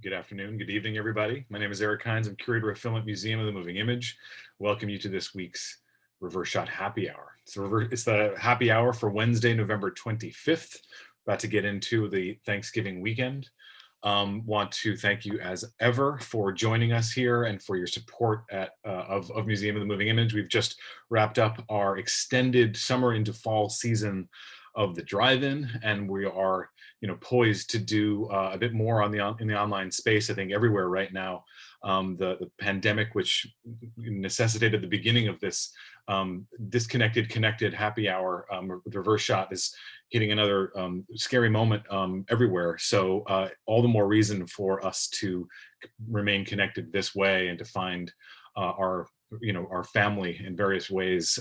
Good afternoon, good evening, everybody. My name is Eric Hines. I'm curator of film at Museum of the Moving Image. Welcome you to this week's Reverse Shot Happy Hour. It's the happy hour for Wednesday, November 25th. About to get into the Thanksgiving weekend. Want to thank you as ever for joining us here and for your support of Museum of the Moving Image. We've just wrapped up our extended summer into fall season of the drive-in, and we are poised to do a bit more in the online space. I think everywhere right now, the pandemic, which necessitated the beginning of this disconnected, connected happy hour, with Reverse Shot, is hitting another scary moment everywhere. So all the more reason for us to remain connected this way and to find our family in various ways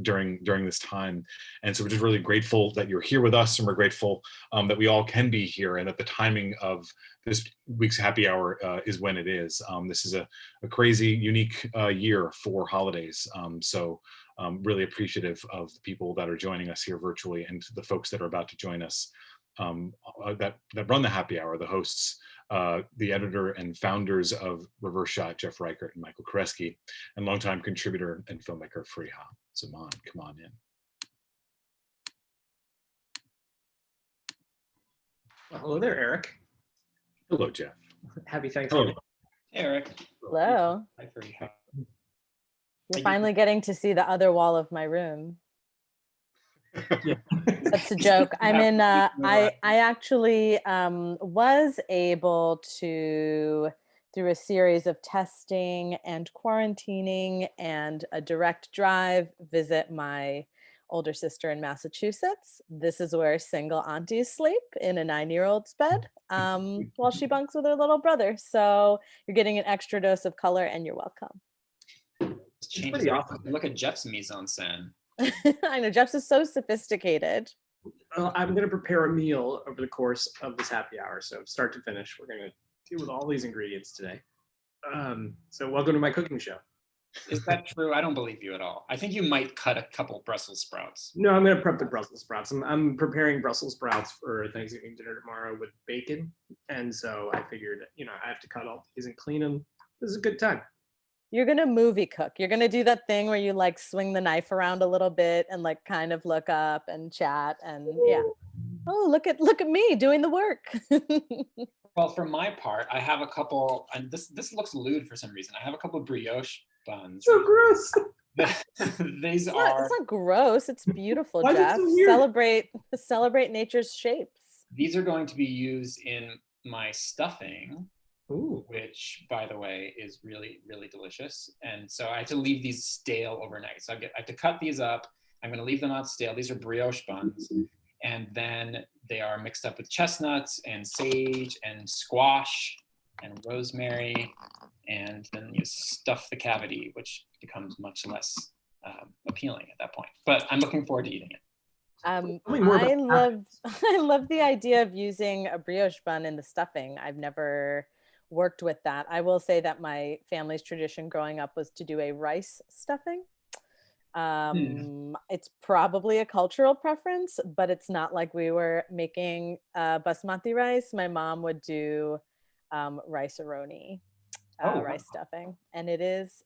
during this time. And so we're just really grateful that you're here with us, and we're grateful that we all can be here, and that the timing of this week's happy hour is when it is. This is a crazy, unique year for holidays. So really appreciative of the people that are joining us here virtually, and the folks that are about to join us that run the happy hour, the hosts, the editor and founders of Reverse Shot, Jeff Reichert and Michael Koresky, and longtime contributor and filmmaker Farihah Zaman. Come on in. Well, hello there, Eric. Hello, Jeff. Happy Thanksgiving. Hey, Eric. Hello. Hi, Farihah. You're finally getting to see the other wall of my room. That's a joke. I'm in, I actually was able to, through a series of testing and quarantining and a direct drive, visit my older sister in Massachusetts. This is where single aunties sleep, in a 9-year-old's bed, while she bunks with her little brother. So you're getting an extra dose of color, and you're welcome. It's pretty awesome. Look at Jeff's mise-en-scène. I know, Jeff's is so sophisticated. Well, I'm going to prepare a meal over the course of this happy hour. So start to finish, we're going to deal with all these ingredients today. So welcome to my cooking show. Is that true? I don't believe you at all. I think you might cut a couple Brussels sprouts. No, I'm going to prep the Brussels sprouts. I'm preparing Brussels sprouts for Thanksgiving dinner tomorrow with bacon. And so I figured, I have to cut all these and clean them. This is a good time. You're going to movie cook. You're going to do that thing where you like swing the knife around a little bit and like kind of look up and chat, and yeah. Oh, look at me doing the work. Well, for my part, I have a couple, and this looks lewd for some reason. I have a couple of brioche buns. So gross. It's not gross. It's beautiful, Jeff. So celebrate nature's shapes. These are going to be used in my stuffing. Ooh. Which, by the way, is really, really delicious. And so I have to leave these stale overnight. So I have to cut these up. I'm going to leave them out stale. These are brioche buns. And then they are mixed up with chestnuts and sage and squash and rosemary. And then you stuff the cavity, which becomes much less appealing at that point. But I'm looking forward to eating it. I love the idea of using a brioche bun in the stuffing. I've never worked with that. I will say that my family's tradition growing up was to do a rice stuffing. It's probably a cultural preference, but it's not like we were making basmati rice. My mom would do rice-a-roni, rice stuffing, and it is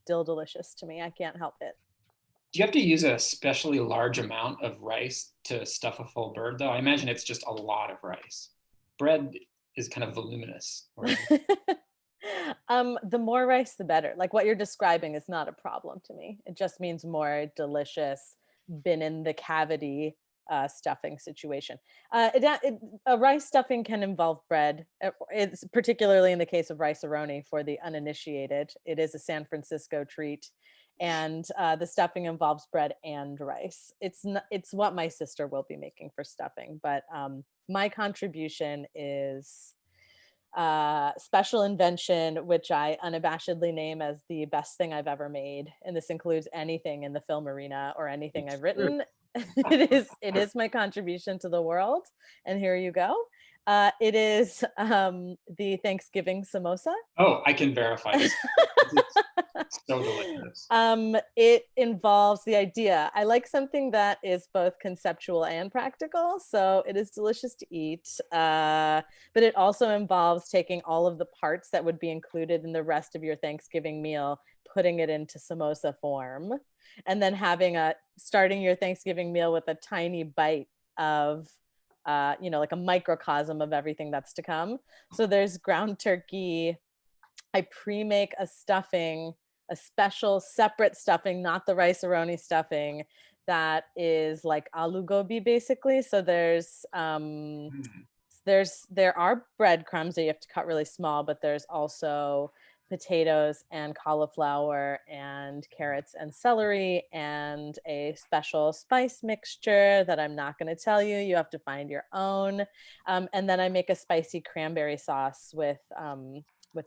still delicious to me. I can't help it. Do you have to use a especially large amount of rice to stuff a full bird, though? I imagine it's just a lot of rice. Bread is kind of voluminous. The more rice, the better. Like what you're describing is not a problem to me. It just means more delicious, been in the cavity stuffing situation. A rice stuffing can involve bread. It's particularly in the case of rice-a-roni for the uninitiated. It is a San Francisco treat. And the stuffing involves bread and rice. It's what my sister will be making for stuffing, but my contribution is special invention, which I unabashedly name as the best thing I've ever made. And this includes anything in the film arena or anything I've written. It is my contribution to the world. And here you go. It is the Thanksgiving samosa. Oh, I can verify this. So delicious. It involves the idea. I like something that is both conceptual and practical. So it is delicious to eat, but it also involves taking all of the parts that would be included in the rest of your Thanksgiving meal, putting it into samosa form, and then starting your Thanksgiving meal with a tiny bite of, like a microcosm of everything that's to come. So there's ground turkey. I pre-make a stuffing, a special separate stuffing, not the rice-a-roni stuffing, that is like aloo gobi basically. So there are breadcrumbs that you have to cut really small, but there's also potatoes and cauliflower and carrots and celery and a special spice mixture that I'm not going to tell you. You have to find your own. And then I make a spicy cranberry sauce with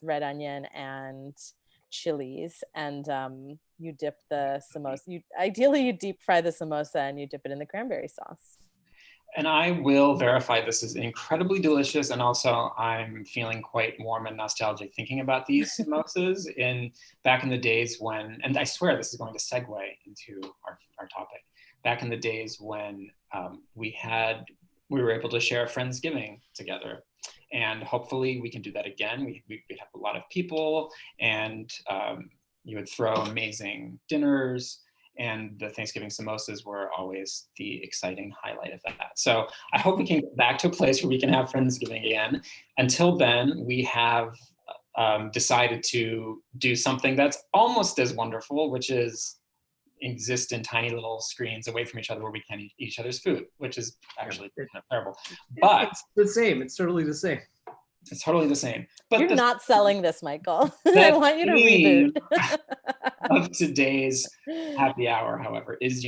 red onion and chilies, and you dip the samosa. Ideally you deep fry the samosa and you dip it in the cranberry sauce. And I will verify this is incredibly delicious. And also I'm feeling quite warm and nostalgic thinking about these samosas back in the days when, and I swear this is going to segue into our topic, back in the days when we were able to share Friendsgiving together. And hopefully we can do that again. We'd have a lot of people, and you would throw amazing dinners, and the Thanksgiving samosas were always the exciting highlight of that. So I hope we can get back to a place where we can have Friendsgiving again. Until then, we have decided to do something that's almost as wonderful, which is exist in tiny little screens away from each other where we can eat each other's food, which is actually kind of terrible. But it's the same. It's totally the same. It's totally the same. But you're not selling this, Michael. I want you to reboot. Of today's happy hour, however, is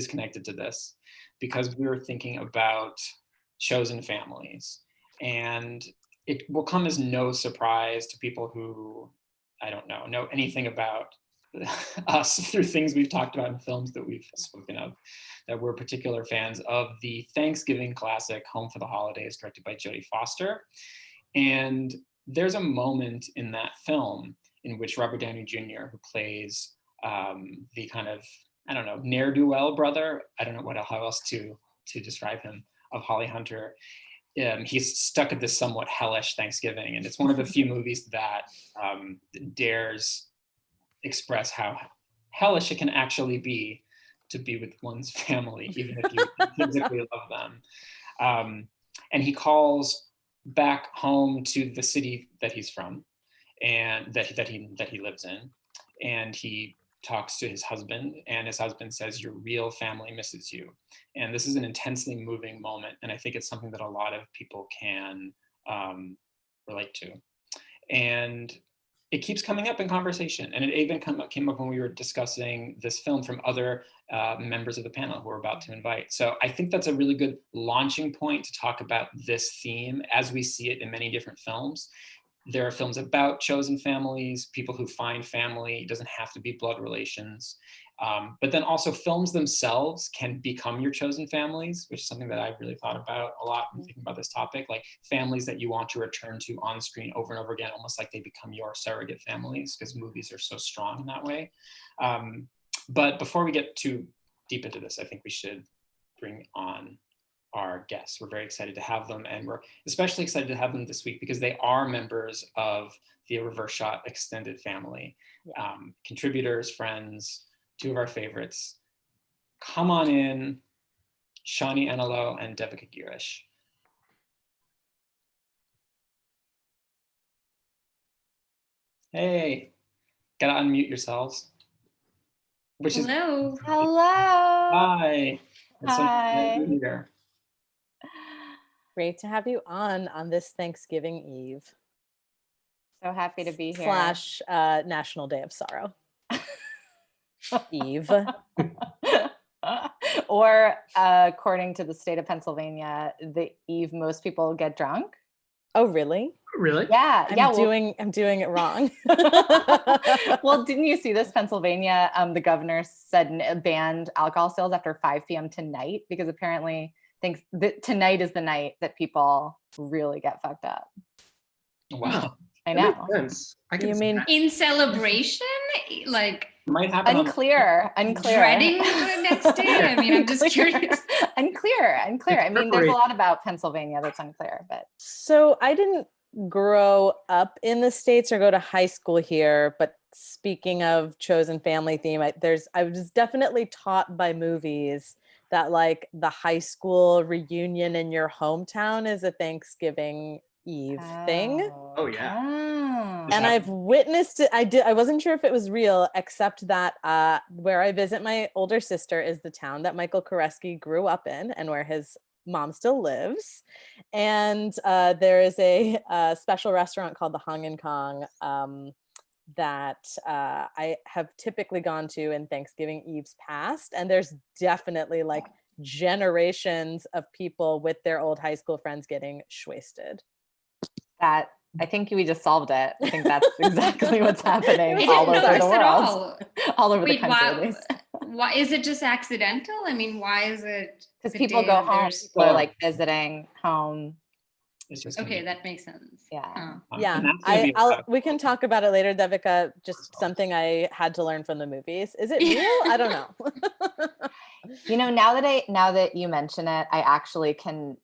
connected to this, because we were thinking about chosen families. And it will come as no surprise to people who, I don't know anything about us through things we've talked about in films that we've spoken of, that we're particular fans of the Thanksgiving classic Home for the Holidays, directed by Jodie Foster. And there's a moment in that film in which Robert Downey Jr., who plays the kind of, ne'er-do-well brother, I don't know how else to describe him, of Holly Hunter, he's stuck at this somewhat hellish Thanksgiving. And it's one of the few movies that dares express how hellish it can actually be to be with one's family, even if you physically love them. And he calls back home to the city that he's from and that he lives in. And he talks to his husband, and his husband says, "Your real family misses you." And this is an intensely moving moment. And I think it's something that a lot of people can relate to. And it keeps coming up in conversation. And it even came up when we were discussing this film from other members of the panel who we're about to invite. So I think that's a really good launching point to talk about this theme as we see it in many different films. There are films about chosen families, people who find family. It doesn't have to be blood relations. But then also films themselves can become your chosen families, which is something that I've really thought about a lot when thinking about this topic, like families that you want to return to on screen over and over again, almost like they become your surrogate families, because movies are so strong in that way. But before we get too deep into this, I think we should bring on our guests. We're very excited to have them, and we're especially excited to have them this week because they are members of the Reverse Shot extended family, contributors, friends, two of our favorites. Come on in, Shonni, Enelow, and Devika Girish. Hey, gotta unmute yourselves. Hello. Hi. Hi. So here. Great to have you on this Thanksgiving Eve. So happy to be here. Slash National Day of Sorrow. Eve. Or according to the state of Pennsylvania, the eve most people get drunk. Oh, really? Really? Yeah. I'm doing it wrong. Well, didn't you see this? Pennsylvania, the governor said banned alcohol sales after 5 p.m. tonight because apparently thinks that tonight is the night that people really get fucked up. Wow. I That makes know. sense. I can You see mean that. In celebration, like Might happen. Unclear. dreading the next day. I mean, I'm just Unclear. curious. Unclear. I mean, there's a preparation. lot about Pennsylvania that's unclear, but so I didn't grow up in the States or go to high school here, but speaking of chosen family theme, I was definitely taught by movies that like the high school reunion in your hometown is a Thanksgiving Eve thing. Oh, yeah. Oh. And I've witnessed it. I wasn't sure if it was real, except that where I visit my older sister is the town that Michael Koresky grew up in and where his mom still lives. And there is a special restaurant called the Hong and Kong that I have typically gone to in Thanksgiving Eve's past. And there's definitely like generations of people with their old high school friends getting shwasted. That I think we just solved it. I think that's exactly what's happening I all didn't over notice the at world, all. all over the Wait, country. At least. why is it just accidental? I mean, why is it? Because the people day go that home, there's- people are like visiting home. It's just Okay, that makes sense. Yeah. Oh. Yeah, and that's gonna be a lot of we can fun. talk about it later, Devika. Just something I had to learn from the movies. Is it real? I don't know. You know, now that you mention it, I actually can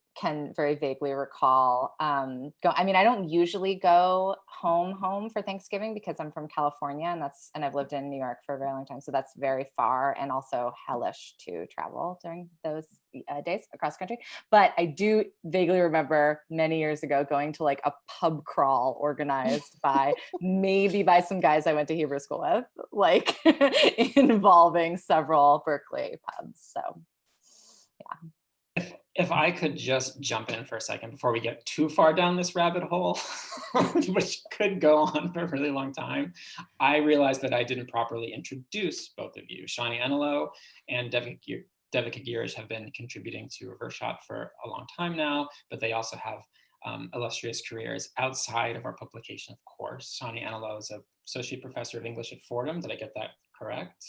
very vaguely recall I mean, I don't usually go home for Thanksgiving because I'm from California and I've lived in New York for a very long time, so that's very far and also hellish to travel during those days across country. But I do vaguely remember many years ago going to like a pub crawl organized by some guys I went to Hebrew school with, like involving several Berkeley pubs. So yeah. If I could just jump in for a second before we get too far down this rabbit hole, which could go on for a really long time, I realized that I didn't properly introduce both of you. Shonni Enelow and Devika Girish have been contributing to Reverse Shot for a long time now, but they also have illustrious careers outside of our publication, of course. Shonni Enelow is an associate professor of English at Fordham. Did I get that correct?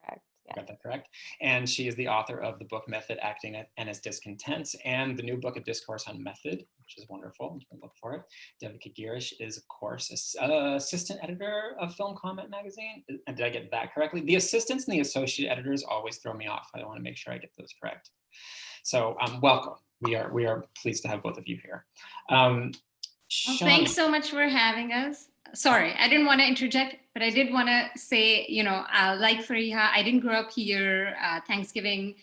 Correct. Yeah. Got that correct. And she is the author of the book Method, Acting and Its Discontents, and the new book, A Discourse on Method, which is wonderful. You can look for it. Devika Girish is, of course, assistant editor of Film Comment magazine. And did I get that correctly? The assistants and the associate editors always throw me off. I want to make sure I get those correct. So welcome. We are pleased to have both of you here. Well, thanks so much for having us. Sorry, I didn't want to interject, but I did want to say, like Farihah, I didn't grow up here. Thanksgiving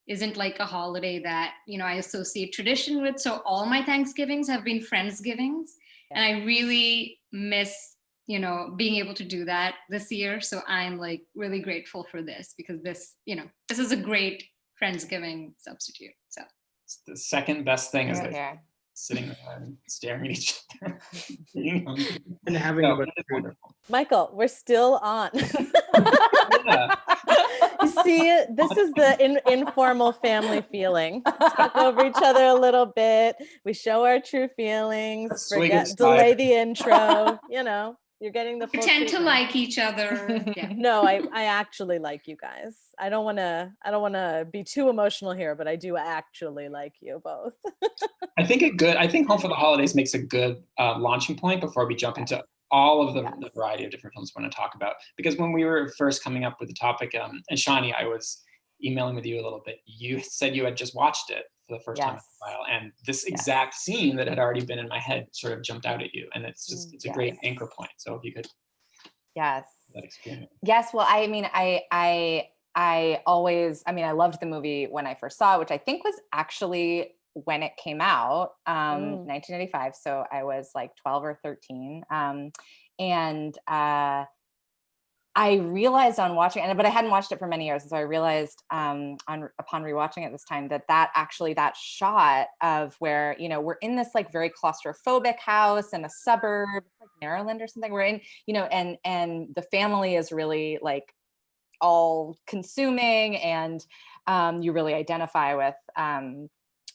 isn't like a holiday that, I associate tradition with. So all my Thanksgivings have been Friendsgivings. And I really miss, being able to do that this year. So I'm like really grateful for this because this is a great Friendsgiving substitute. So it's the second best thing is Yeah. sitting there and staring at each other. And having No, a bunch it's of food. wonderful. Michael, we're still on. Yeah. You see, this is the informal family feeling. Talk over each other a little bit. We show our true feelings. Swig of Delay cider. the intro. You're getting the full pretend to treatment. like each other. Yeah. No, I actually like you guys. I don't want to be too emotional here, but I do actually like you both. I think Home for the Holidays makes a good launching point before we jump into all of the variety of different films we want to talk about. Because when we were first coming up with the topic, and Shonni, I was emailing with you a little bit. You said you had just watched it for the first time in a while, and this exact scene that had already been in my head sort of jumped out at you, and it's a great anchor point. So if you could, that experience. Yes. Well, I mean, I loved the movie when I first saw it, which I think was actually when it came out, 1985. So I was like 12 or 13. And I realized on watching it, but I hadn't watched it for many years. And so I realized upon rewatching it this time that shot of where, we're in this like very claustrophobic house in a suburb, like Maryland or something. We're in, and the family is really like all consuming, and you really identify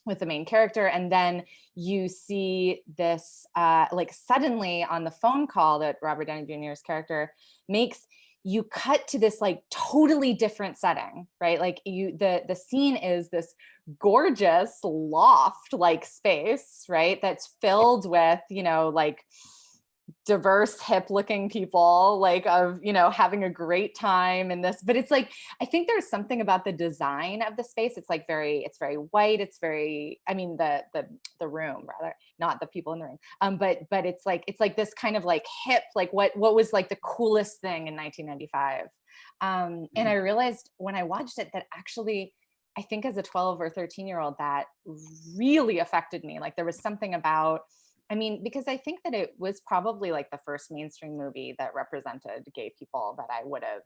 with the main character. And then you see this like suddenly on the phone call that Robert Downey Jr.'s character makes, you cut to this like totally different setting, right? Like the scene is this gorgeous loft like space, right? That's filled with, like diverse, hip looking people, like of, you know, having a great time in this. But it's like, I think there's something about the design of the space. It's like it's very white. It's very, I mean, the room rather, not the people in the room. But it's like this kind of like hip, like what was like the coolest thing in 1995. And I realized when I watched it that actually, I think as a 12 or 13-year-old, that really affected me. Like there was something about, I mean, because I think that it was probably like the first mainstream movie that represented gay people that I would have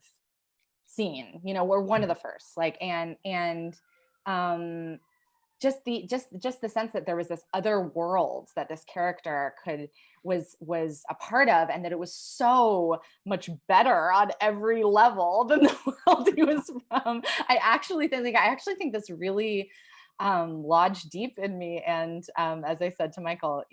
seen, you know, or one of the first, like, and just the sense that there was this other world that this character was a part of, and that it was so much better on every level than the world he was from. I actually think this really lodged deep in me, and as I said to Michael,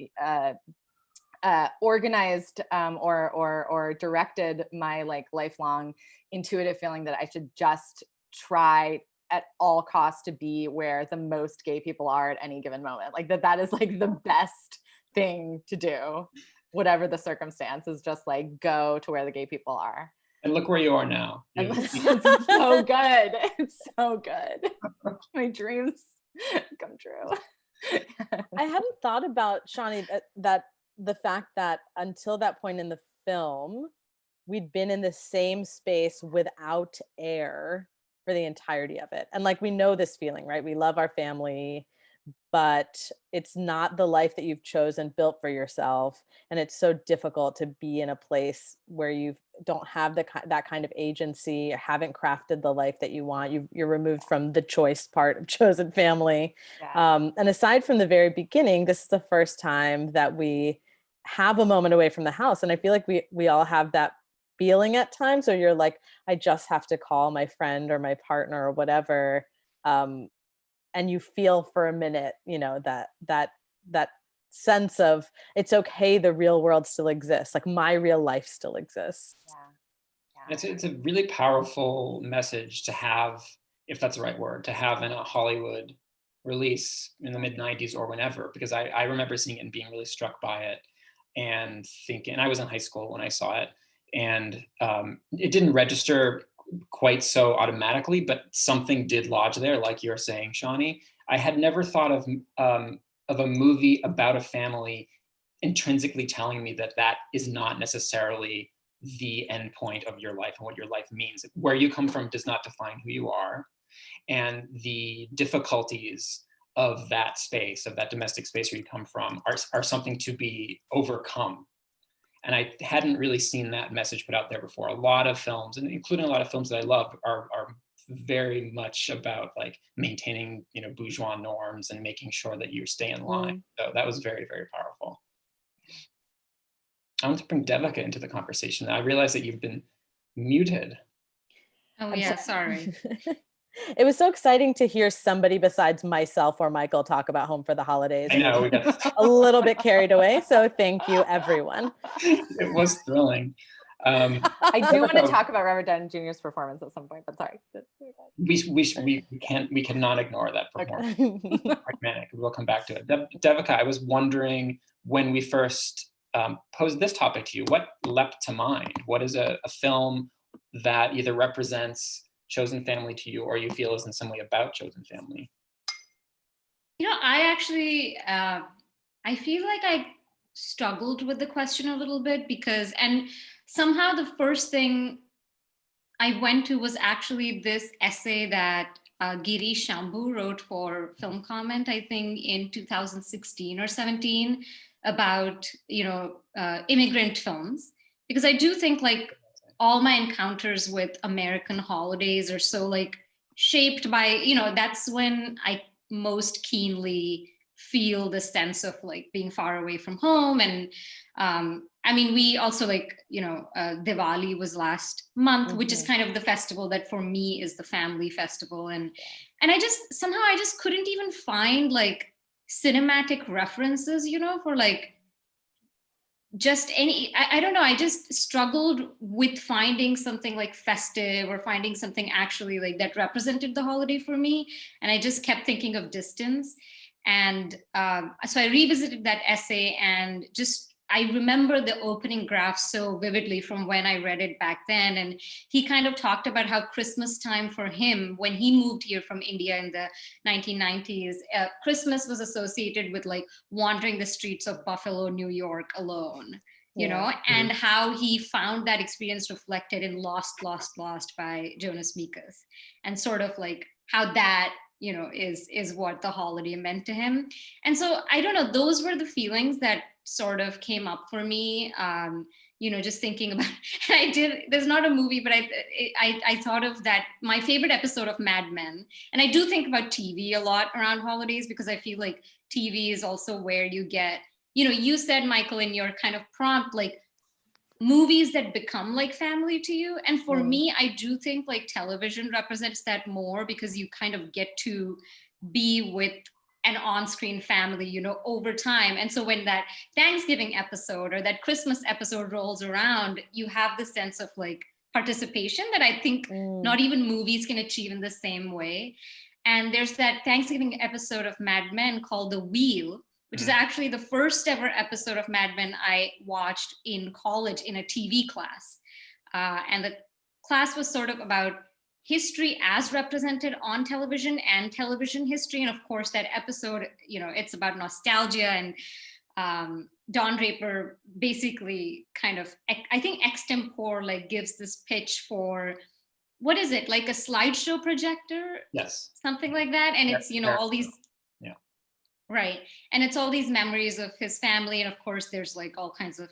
organized or directed my like lifelong intuitive feeling that I should just try at all costs to be where the most gay people are at any given moment. Like that is like the best thing to do, whatever the circumstance, is just like go to where the gay people are. And look where you are now. And it's so good. It's so good. My dreams come true. I hadn't thought about, Shonni, that the fact that until that point in the film, we'd been in the same space without air for the entirety of it. And like, we know this feeling, right? We love our family, but it's not the life that you've chosen, built for yourself. And it's so difficult to be in a place where you don't have that kind of agency, or haven't crafted the life that you want. You're removed from the choice part of chosen family. Yeah. And aside from the very beginning, this is the first time that we have a moment away from the house. And I feel like we all have that feeling at times, or you're like, I just have to call my friend or my partner or whatever. And you feel for a minute, you know, that sense of it's okay, the real world still exists, like my real life still exists. Yeah. It's a really powerful message to have, if that's the right word, to have in a Hollywood release in the mid-90s or whenever, because I remember seeing it and being really struck by it and thinking, I was in high school when I saw it, and it didn't register quite so automatically, but something did lodge there, like you're saying, Shonni. I had never thought of a movie about a family intrinsically telling me that is not necessarily the end point of your life and what your life means. Where you come from does not define who you are, and the difficulties of that space, of that domestic space where you come from, are something to be overcome. And I hadn't really seen that message put out there before. A lot of films, and including a lot of films that I love, are very much about like maintaining, you know, bourgeois norms and making sure that you stay in line. So that was very, very powerful. I want to bring Devika into the conversation. I realize that you've been muted. Oh yeah, sorry. It was so exciting to hear somebody besides myself or Michael talk about Home for the Holidays. I know, we got a little bit carried away. So thank you, everyone. It was thrilling. I do want to talk about Robert Downey Jr.'s performance at some point, but sorry. We cannot ignore that performance. Okay. Pragmatic. We'll come back to it. Devika, I was wondering, when we first posed this topic to you, what leapt to mind? What is a film that either represents chosen family to you, or you feel is in some way about chosen family? You know, I actually, I feel like I struggled with the question a little bit, because, and somehow the first thing I went to was actually this essay that Girish wrote for Film Comment, I think in 2016 or 17, about, you know, immigrant films. Because I do think like all my encounters with American holidays are so like shaped by, you know, that's when I most keenly feel the sense of like being far away from home. And I mean, we also like, you know, Diwali was last month, which is kind of the festival that for me is the family festival. And I just, somehow I just couldn't even find like cinematic references, you know, for like just any, I don't know, I just struggled with finding something like festive or finding something actually like that represented the holiday for me. And I just kept thinking of distance. And so I revisited that essay and just I remember the opening graph so vividly from when I read it back then. And he kind of talked about how Christmas time for him, when he moved here from India in the 1990s, Christmas was associated with like wandering the streets of Buffalo, New York alone, you know, and how he found that experience reflected in Lost, Lost, Lost by Jonas Mekas, and sort of like how that, you know, is what the holiday meant to him. And so I don't know, those were the feelings that sort of came up for me, you know, just thinking about, there's not a movie, but I thought of that, my favorite episode of Mad Men. And I do think about TV a lot around holidays, because I feel like TV is also where you get, you know, you said, Michael, in your kind of prompt, like movies that become like family to you. And for me, I do think like television represents that more, because you kind of get to be with an on-screen family, you know, over time. And so when that Thanksgiving episode or that Christmas episode rolls around, you have the sense of like participation that I think not even movies can achieve in the same way. And there's that Thanksgiving episode of Mad Men called The Wheel, which is actually the first ever episode of Mad Men I watched in college in a TV class. And the class was sort of about history as represented on television and television history. And of course, that episode, you know, it's about nostalgia, and Don Draper basically kind of, I think extempore, like gives this pitch for, what is it, like a slideshow projector? Yes. Something like that. And it's, you know, all these, right. And it's all these memories of his family. And of course, there's like all kinds of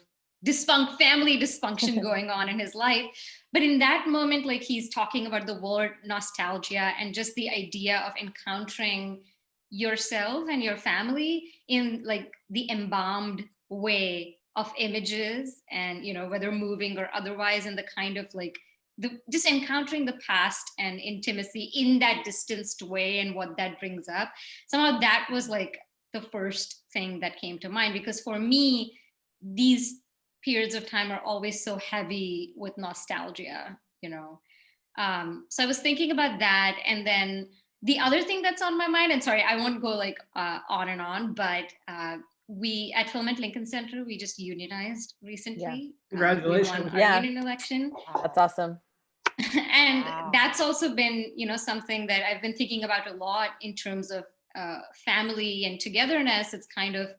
family dysfunction going on in his life. But in that moment, like he's talking about the word nostalgia and just the idea of encountering yourself and your family in like the embalmed way of images, and, you know, whether moving or otherwise, and the kind of like just encountering the past and intimacy in that distanced way and what that brings up. Somehow that was like the first thing that came to mind, because for me, these periods of time are always so heavy with nostalgia, you know. So I was thinking about that. And then the other thing that's on my mind, and sorry, I won't go like on and on, but we at Film at Lincoln Center, we just unionized recently. Congratulations. We won our union election. That's awesome. And that's also been, you know, something that I've been thinking about a lot in terms of family and togetherness. It's kind of,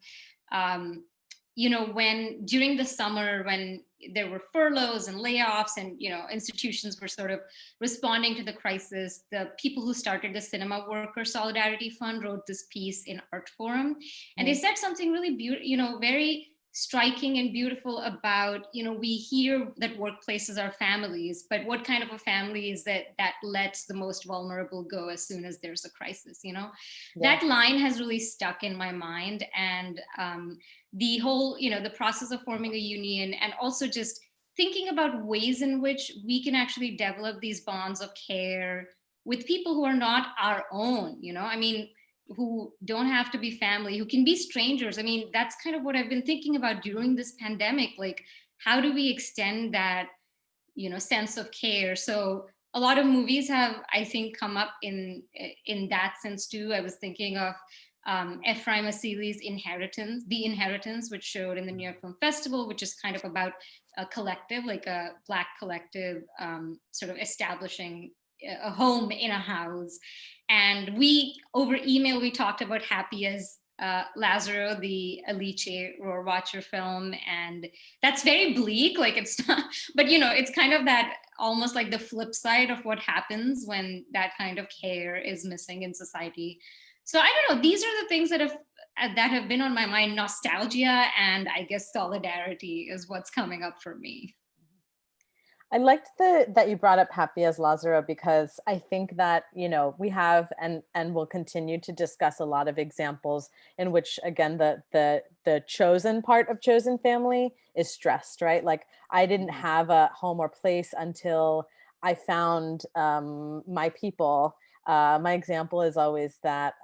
you know, when during the summer, when there were furloughs and layoffs, and, you know, institutions were sort of responding to the crisis, the people who started the Cinema Worker Solidarity Fund wrote this piece in Art Forum, and they said something really beautiful, you know, very striking and beautiful about, you know, we hear that workplaces are families, but what kind of a family is that lets the most vulnerable go as soon as there's a crisis, you know? That line has really stuck in my mind. And the whole, you know, the process of forming a union, and also just thinking about ways in which we can actually develop these bonds of care with people who are not our own, you know? I mean, who don't have to be family, who can be strangers. I mean, that's kind of what I've been thinking about during this pandemic. Like, how do we extend that, you know, sense of care? So a lot of movies have, I think, come up in that sense too. I was thinking of Ephraim Asseli's The Inheritance, which showed in the New York Film Festival, which is kind of about a collective, like a Black collective, sort of establishing a home in a house. And we, over email, we talked about Happy as Lazaro, the Alice Rohrwacher film. And that's very bleak, like it's not, but you know, it's kind of that almost like the flip side of what happens when that kind of care is missing in society. So I don't know, these are the things that have been on my mind. Nostalgia and I guess solidarity is what's coming up for me. I liked that you brought up Happy as Lazaro, because I think that, you know, we have and will continue to discuss a lot of examples in which, again, the chosen part of chosen family is stressed, right? Like, I didn't have a home or place until I found my people. My example is always that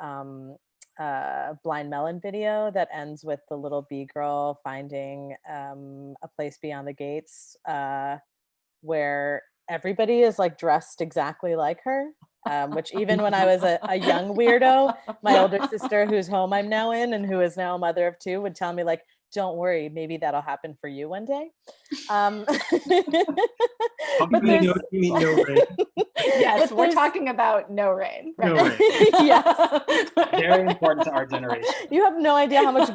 Blind Melon video that ends with the little bee girl finding a place beyond the gates, where everybody is like dressed exactly like her, which even when I was a young weirdo, my older sister, whose home I'm now in and who is now a mother of two, would tell me like, don't worry, maybe that'll happen for you one day. But You mean no rain. Yes, we're talking about no rain. Right? No rain. Yes. Very important to our generation. You have no idea how much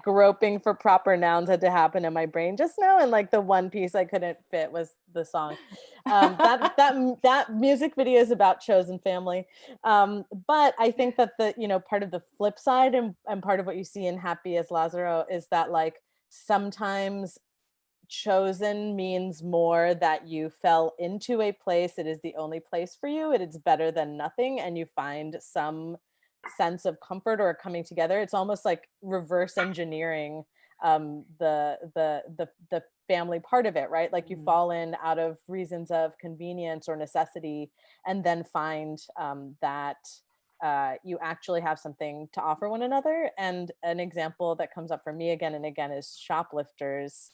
groping for proper nouns had to happen in my brain just now, and like the one piece I couldn't fit was the song. That music video is about chosen family, but I think that the part of the flip side and part of what you see in Happy as Lazaro is that like sometimes chosen means more that you fell into a place, it is the only place for you, it is better than nothing, and you find some sense of comfort or coming together. It's almost like reverse engineering the family part of it, right? Like you fall in out of reasons of convenience or necessity, and then find that you actually have something to offer one another. And an example that comes up for me again and again is Shoplifters,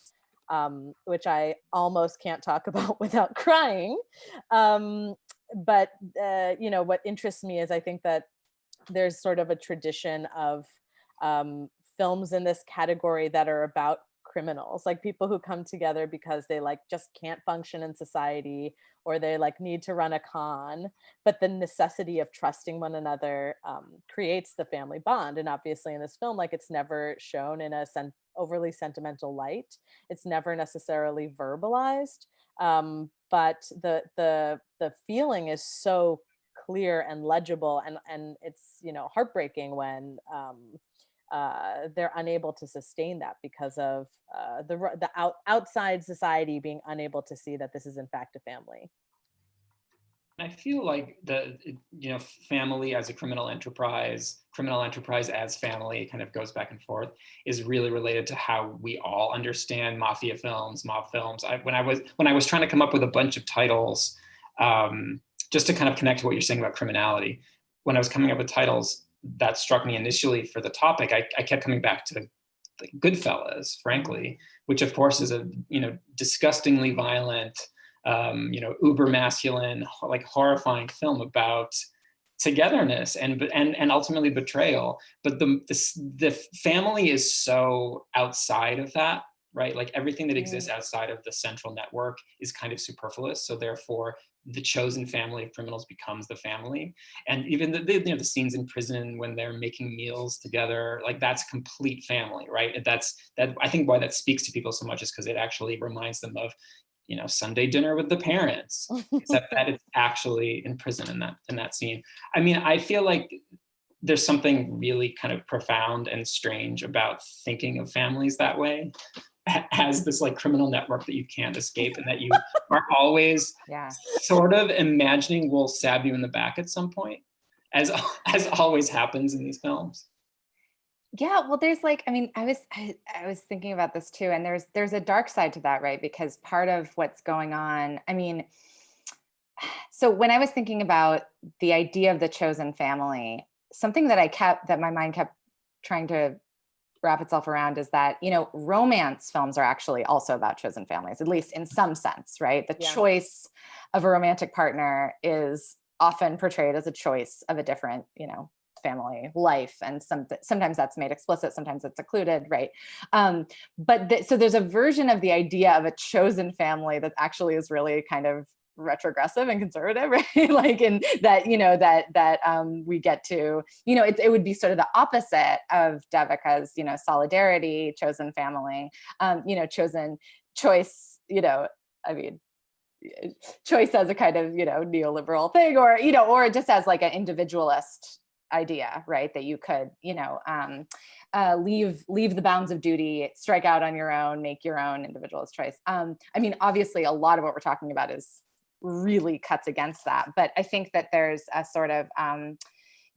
which I almost can't talk about without crying. But what interests me is I think that there's sort of a tradition of films in this category that are about criminals, like people who come together because they like just can't function in society, or they like need to run a con, but the necessity of trusting one another creates the family bond. And obviously in this film, like it's never shown in a overly sentimental light, it's never necessarily verbalized, but the feeling is so clear and legible, and it's heartbreaking when they're unable to sustain that because of the outside society being unable to see that this is in fact a family. I feel like the family as a criminal enterprise as family kind of goes back and forth is really related to how we all understand mafia films, mob films. When I was trying to come up with a bunch of titles, just to kind of connect to what you're saying about criminality, when I was coming up with titles that struck me initially for the topic, I kept coming back to like Goodfellas, frankly, which of course is a disgustingly violent, uber masculine, like horrifying film about togetherness and ultimately betrayal. But the family is so outside of that, right? Like everything that exists outside of the central network is kind of superfluous. So therefore, the chosen family of criminals becomes the family. And even the scenes in prison when they're making meals together, like that's complete family, right? I think why that speaks to people so much is because it actually reminds them of Sunday dinner with the parents, except that it's actually in prison in that scene. I mean, I feel like there's something really kind of profound and strange about thinking of families that way, as this like criminal network that you can't escape and that you are always sort of imagining will stab you in the back at some point, as always happens in these films. Yeah, well, there's like, I mean, I was thinking about this too, and there's a dark side to that, right? Because part of what's going on, I mean, so when I was thinking about the idea of the chosen family, something that my mind kept trying to wrap itself around is that, romance films are actually also about chosen families, at least in some sense, right? The choice of a romantic partner is often portrayed as a choice of a different, family life. And sometimes that's made explicit, sometimes it's secluded, right? So there's a version of the idea of a chosen family that actually is really kind of retrogressive and conservative, right? Like in that, we get to, it would be sort of the opposite of Devika's, solidarity, chosen family, chosen choice, I mean, choice as a kind of, neoliberal thing, or just as like an individualist idea, right? That you could, leave the bounds of duty, strike out on your own, make your own individualist choice. I mean, obviously a lot of what we're talking about is really cuts against that. But I think that there's a sort of,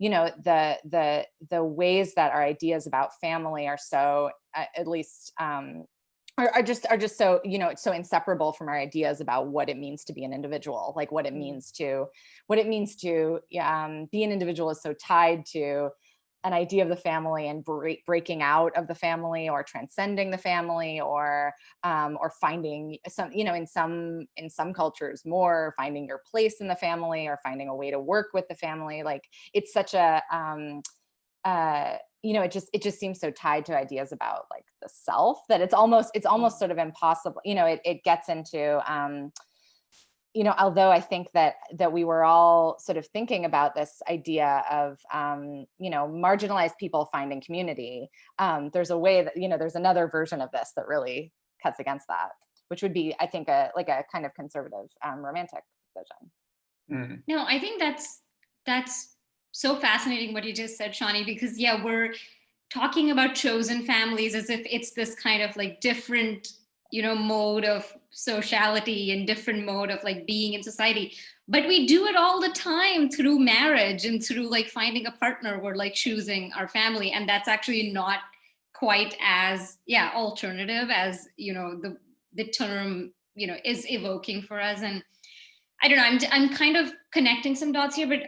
the ways that our ideas about family are so, at least, are just so, so inseparable from our ideas about what it means to be an individual, like what it means to be an individual is so tied to an idea of the family and breaking out of the family, or transcending the family, or finding some, in some cultures more finding your place in the family, or finding a way to work with the family. Like it's such a it just seems so tied to ideas about like the self that it's almost sort of impossible. It gets into, although I think that we were all sort of thinking about this idea of, marginalized people finding community. There's a way that, there's another version of this that really cuts against that, which would be, I think, a kind of conservative romantic vision. No, I think that's so fascinating what you just said, Shonni, because we're talking about chosen families as if it's this kind of like different, mode of sociality and different mode of like being in society. But we do it all the time through marriage and through like finding a partner. We're like choosing our family. And that's actually not quite as, alternative as, the term, is evoking for us. And I don't know, I'm kind of connecting some dots here, but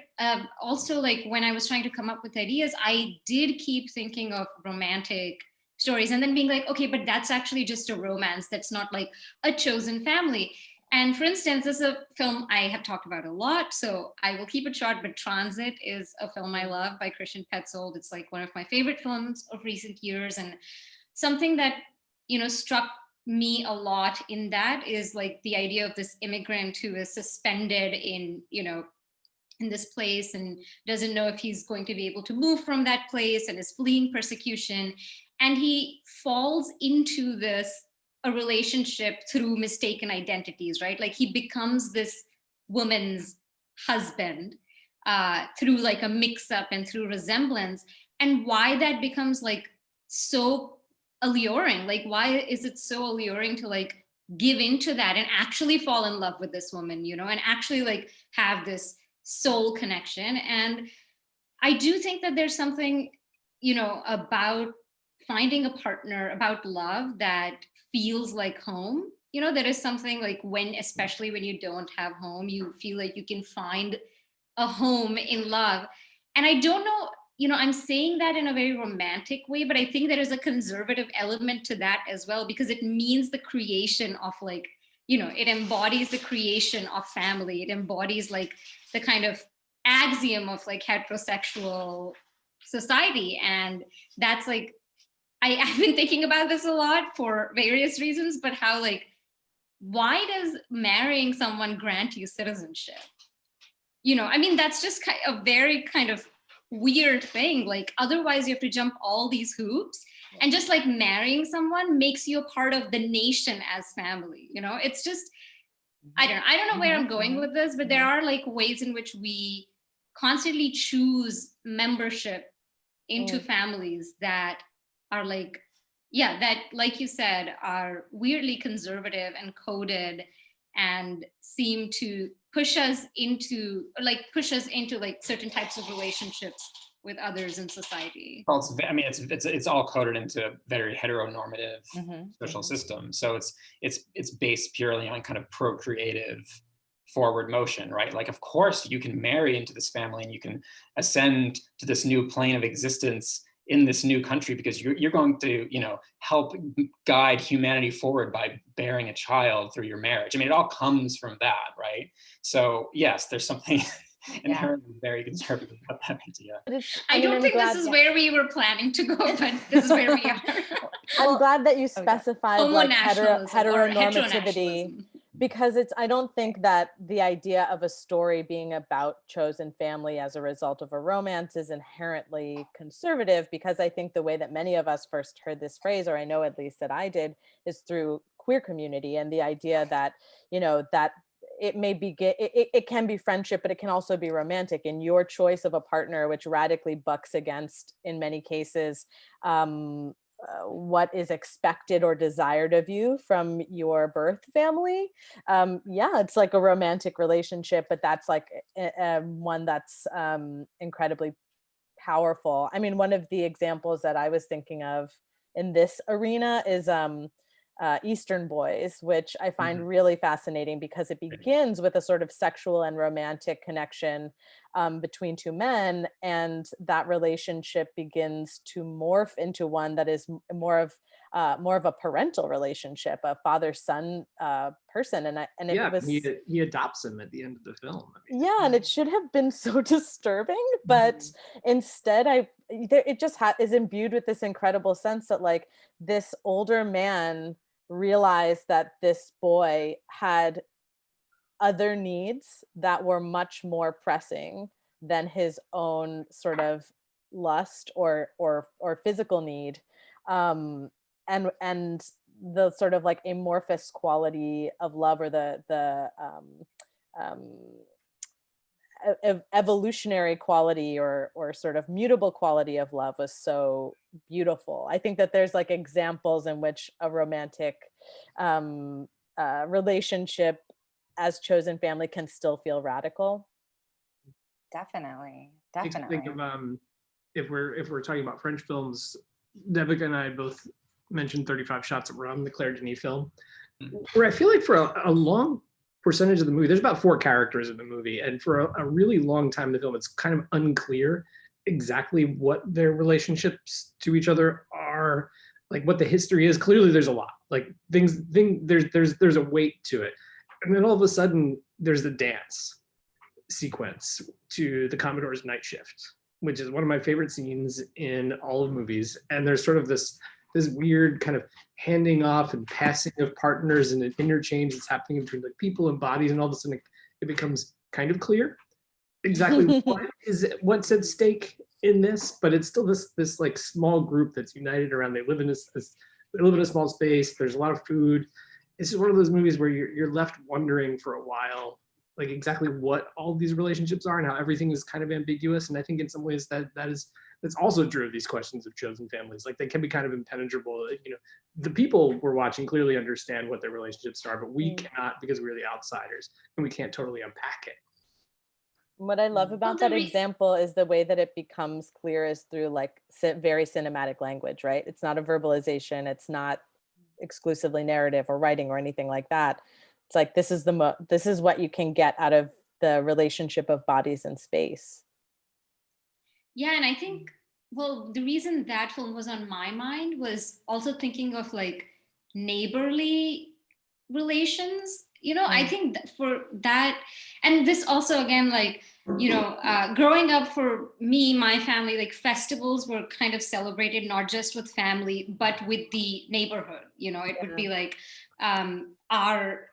also like when I was trying to come up with ideas, I did keep thinking of romantic stories and then being like, okay, but that's actually just a romance. That's not like a chosen family. And for instance, this is a film I have talked about a lot, so I will keep it short, but Transit is a film I love by Christian Petzold. It's like one of my favorite films of recent years. And something that, struck me a lot in that is like the idea of this immigrant who is suspended in this place and doesn't know if he's going to be able to move from that place and is fleeing persecution. And he falls into a relationship through mistaken identities, right? Like he becomes this woman's husband through like a mix up and through resemblance. And why that becomes like so alluring, like why is it so alluring to like give into that and actually fall in love with this woman, and actually like have this soul connection. And I do think that there's something, about finding a partner, about love that feels like home. There is something like especially when you don't have home, you feel like you can find a home in love. And I don't know, I'm saying that in a very romantic way, but I think there is a conservative element to that as well, because it means the creation of like, it embodies the creation of family. It embodies like the kind of axiom of like heterosexual society. And that's like, I've been thinking about this a lot for various reasons, but how like, why does marrying someone grant you citizenship? That's just a very kind of weird thing. Like otherwise you have to jump all these hoops, and just like marrying someone makes you a part of the nation as family. It's just, I don't know where I'm going with this, but there are like ways in which we constantly choose membership into families that are like, that, like you said, are weirdly conservative and coded and seem to push us into like certain types of relationships with others in society. Well, it's all coded into very heteronormative social systems. So it's based purely on kind of procreative forward motion, right? Like, of course, you can marry into this family and you can ascend to this new plane of existence in this new country because you're going to, help guide humanity forward by bearing a child through your marriage. It all comes from that, right? So yes, there's something inherently very conservative about that idea. I don't think this is where we were planning to go, but this is where we are. I'm glad that you specified like heteronormativity. heteronormativity, because I don't think that the idea of a story being about chosen family as a result of a romance is inherently conservative, because I think the way that many of us first heard this phrase, or I know at least that I did, is through queer community and the idea that, that it may be it can be friendship, but it can also be romantic. And your choice of a partner, which radically bucks against, in many cases, what is expected or desired of you from your birth family. It's like a romantic relationship, but that's like one that's incredibly powerful. One of the examples that I was thinking of in this arena is Eastern Boys, which I find really fascinating because it begins with a sort of sexual and romantic connection between two men, and that relationship begins to morph into one that is more of more of a parental relationship, a father-son person. And Yeah, it was, he adopts him at the end of the film. I mean, yeah, and it should have been so disturbing, but instead it just is imbued with this incredible sense that like this older man realized that this boy had other needs that were much more pressing than his own sort of lust or physical need, and the sort of like amorphous quality of love, or the evolutionary quality or sort of mutable quality of love was so beautiful. I think that there's like examples in which a romantic relationship as chosen family can still feel radical. Definitely. Makes me think of if we're talking about French films, Devika and I both mentioned 35 Shots of Rum, the Claire Denis film, where I feel like for a long percentage of the movie, there's about 4 characters in the movie, and for a really long time in the film, it's kind of unclear exactly what their relationships to each other are, like what the history is. Clearly, there's a lot, like there's a weight to it, and then all of a sudden, there's the dance sequence to the Commodore's Night Shift, which is one of my favorite scenes in all of movies. And there's sort of this weird kind of handing off and passing of partners and an interchange that's happening between like people and bodies, and all of a sudden it becomes kind of clear exactly what's at stake in this, but it's still this like small group that's united around. They live in a small space. There's a lot of food. It's just one of those movies where you're left wondering for a while, like exactly what all these relationships are and how everything is kind of ambiguous. And I think in some ways that's also true of these questions of chosen families. Like they can be kind of impenetrable. You know, the people we're watching clearly understand what their relationships are, but we cannot, because we're the outsiders and we can't totally unpack it. What I love about that example is the way that it becomes clear is through like very cinematic language, right? It's not a verbalization. It's not exclusively narrative or writing or anything like that. It's like, this is what you can get out of the relationship of bodies and space. Yeah, and I think, well, the reason that film was on my mind was also thinking of like neighborly relations. You know, I think that for that, and this also again, like, you know, growing up for me, my family, like festivals were kind of celebrated not just with family, but with the neighborhood. You know, it would be like our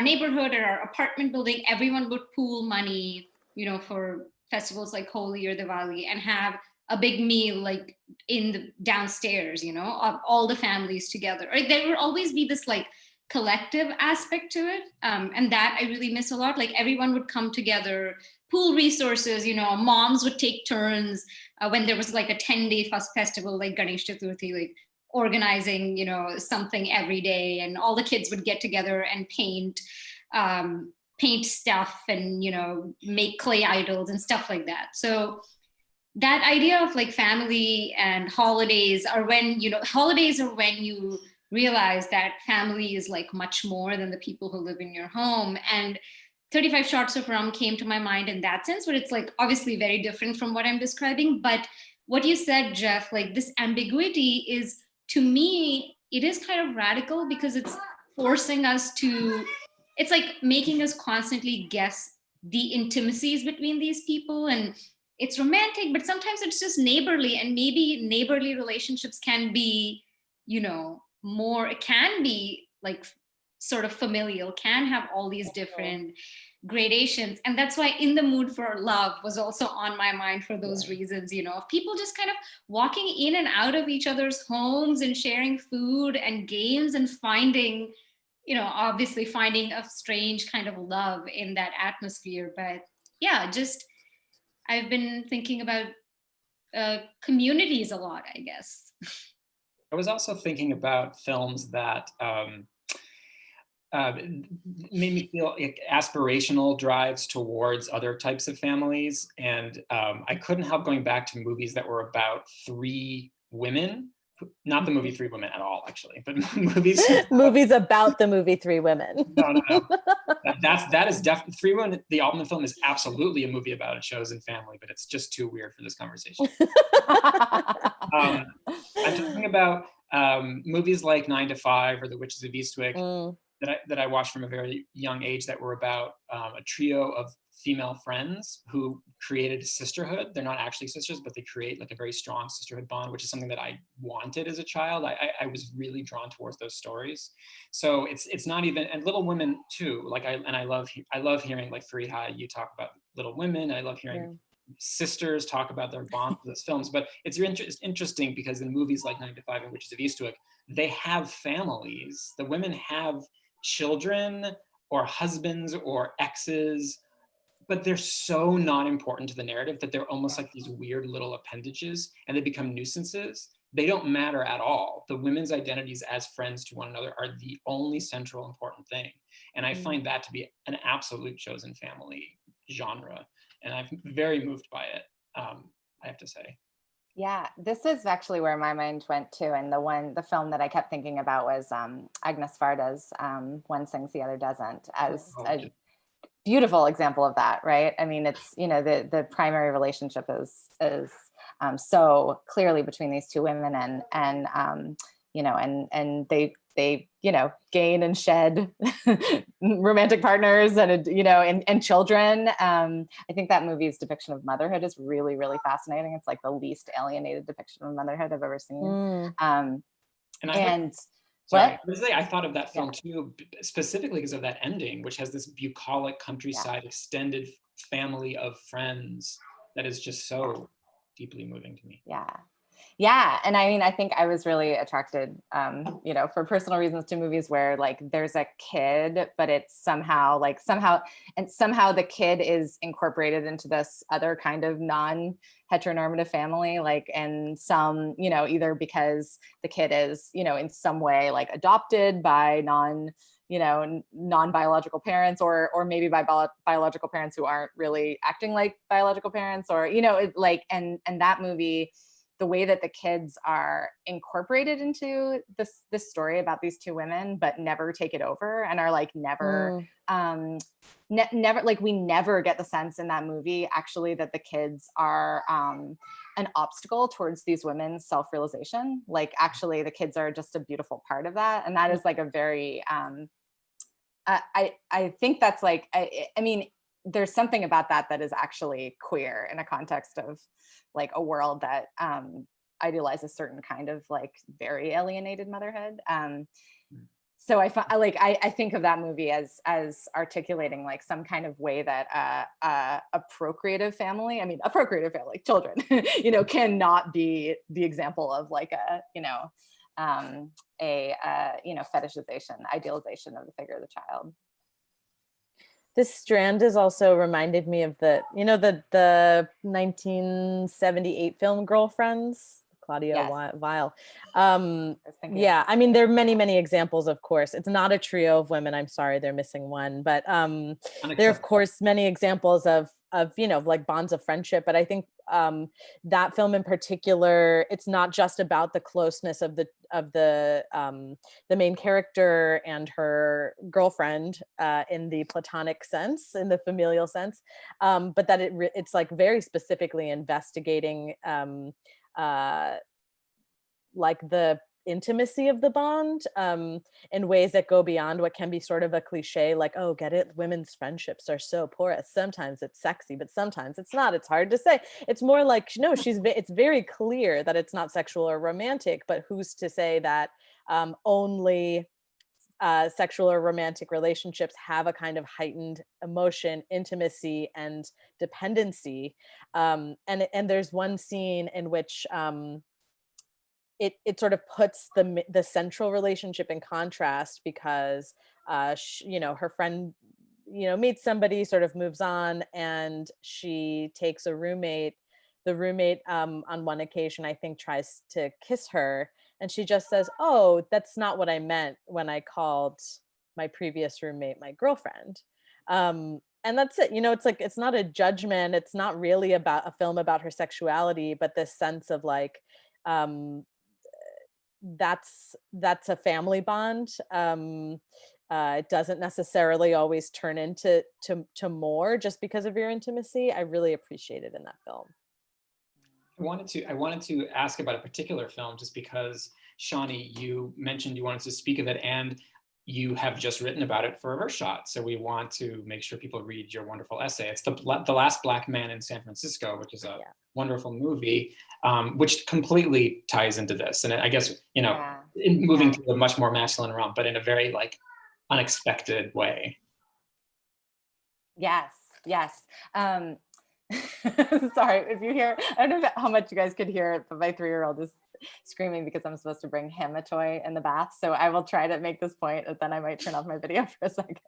neighborhood or our apartment building, everyone would pool money, you know, for festivals like Holi or Diwali, and have a big meal like in the downstairs, you know, of all the families together. Or there would always be this like collective aspect to it, and that I really miss a lot. Like everyone would come together, pool resources, you know, moms would take turns when there was like a 10-day festival like Ganesh Chaturthi, like organizing, you know, something every day, and all the kids would get together and paint stuff and, you know, make clay idols and stuff like that. So that idea of like family and holidays are when you realize that family is like much more than the people who live in your home. And 35 Shots of Rum came to my mind in that sense, but it's like obviously very different from what I'm describing. But what you said, Jeff, like this ambiguity is, to me, it is kind of radical, because it's forcing us to, it's like making us constantly guess the intimacies between these people. And it's romantic, but sometimes it's just neighborly, and maybe neighborly relationships can be, you know, more, it can be like sort of familial, can have all these different gradations. And that's why In the Mood for Love was also on my mind for those reasons, you know, of people just kind of walking in and out of each other's homes and sharing food and games and finding, you know, obviously finding a strange kind of love in that atmosphere. But yeah, just I've been thinking about communities a lot, I guess. I was also thinking about films that made me feel like aspirational drives towards other types of families. And I couldn't help going back to movies that were about 3 women, not the movie 3 Women at all, actually, but movies about the movie 3 Women. No. That is definitely 3 Women. The Altman film is absolutely a movie about a chosen family, but it's just too weird for this conversation. I'm talking about Movies like 9 to 5 or The Witches of Eastwick Mm. that I watched from a very young age that were about a trio of female friends who created a sisterhood. They're not actually sisters, but they create like a very strong sisterhood bond, which is something that I wanted as a child. I was really drawn towards those stories. So it's not even, and Little Women too. Like I love hearing like Farihah, you talk about Little Women. I love hearing sisters talk about their bond for those films. But it's interesting because in movies like 9 to 5 and Witches of Eastwick, they have families. The women have children or husbands or exes, but they're so not important to the narrative that they're almost like these weird little appendages, and they become nuisances. They don't matter at all. The women's identities as friends to one another are the only central important thing. And I find that to be an absolute chosen family genre. And I'm very moved by it, I have to say. Yeah, this is actually where my mind went to. And the film that I kept thinking about was Agnes Varda's One Sings, the Other Doesn't, as a beautiful example of that, right? I mean, it's, you know, the primary relationship is so clearly between these two women, and you know, and they you know, gain and shed romantic partners and, you know, and children. I think that movie's depiction of motherhood is really, really fascinating. It's like the least alienated depiction of motherhood I've ever seen. Sorry, I thought of that film too, specifically because of that ending, which has this bucolic countryside extended family of friends that is just so deeply moving to me. Yeah. And I mean, I think I was really attracted, you know, for personal reasons to movies where like there's a kid, but it's somehow the kid is incorporated into this other kind of non-heteronormative family, like, and some, you know, either because the kid is, you know, in some way like adopted by non-biological parents, or maybe by biological parents who aren't really acting like biological parents, or, you know, and that movie, the way that the kids are incorporated into this story about these two women, but never take it over, and are like never, never, like we never get the sense in that movie actually that the kids are an obstacle towards these women's self-realization. Like actually the kids are just a beautiful part of that. And that is like a very, I think that's like, I mean, there's something about that is actually queer in a context of like a world that idealizes certain kind of like very alienated motherhood. So I think of that movie as articulating like some kind of way that a procreative family, like children, you know, cannot be the example of like a, you know, fetishization, idealization of the figure of the child. This strand has also reminded me of the 1978 film Girlfriends, Claudia Weil. Yeah, I mean, there are many, many examples, of course. It's not a trio of women. I'm sorry, they're missing one. But there are, of course, many examples of you know, like bonds of friendship. But I think that film in particular, it's not just about the closeness of the main character and her girlfriend in the platonic sense, in the familial sense, but that it's like very specifically investigating like the intimacy of the bond in ways that go beyond what can be sort of a cliche, like, oh, get it, women's friendships are so porous, sometimes it's sexy but sometimes it's not, it's hard to say. It's more like, no, it's very clear that it's not sexual or romantic, but who's to say that only sexual or romantic relationships have a kind of heightened emotion, intimacy, and dependency. And there's one scene in which it sort of puts the central relationship in contrast, because you know, her friend, you know, meets somebody, sort of moves on, and she takes a roommate. The roommate on one occasion, I think, tries to kiss her, and she just says, "Oh, that's not what I meant when I called my previous roommate my girlfriend." And that's it. You know, it's like, it's not a judgment. It's not really about a film about her sexuality, but this sense of like, that's a family bond. It doesn't necessarily always turn into more just because of your intimacy. I really appreciate it in that film. I wanted to ask about a particular film, just because Shonni, you mentioned you wanted to speak of it, and you have just written about it for Reverse Shot. So we want to make sure people read your wonderful essay. It's the Last Black Man in San Francisco, which is a wonderful movie, which completely ties into this. And I guess, you know, moving to a much more masculine realm, but in a very like unexpected way. Yes. Sorry, if you hear, I don't know how much you guys could hear, but my 3-year-old is screaming because I'm supposed to bring him a toy in the bath. So I will try to make this point, and then I might turn off my video for a second.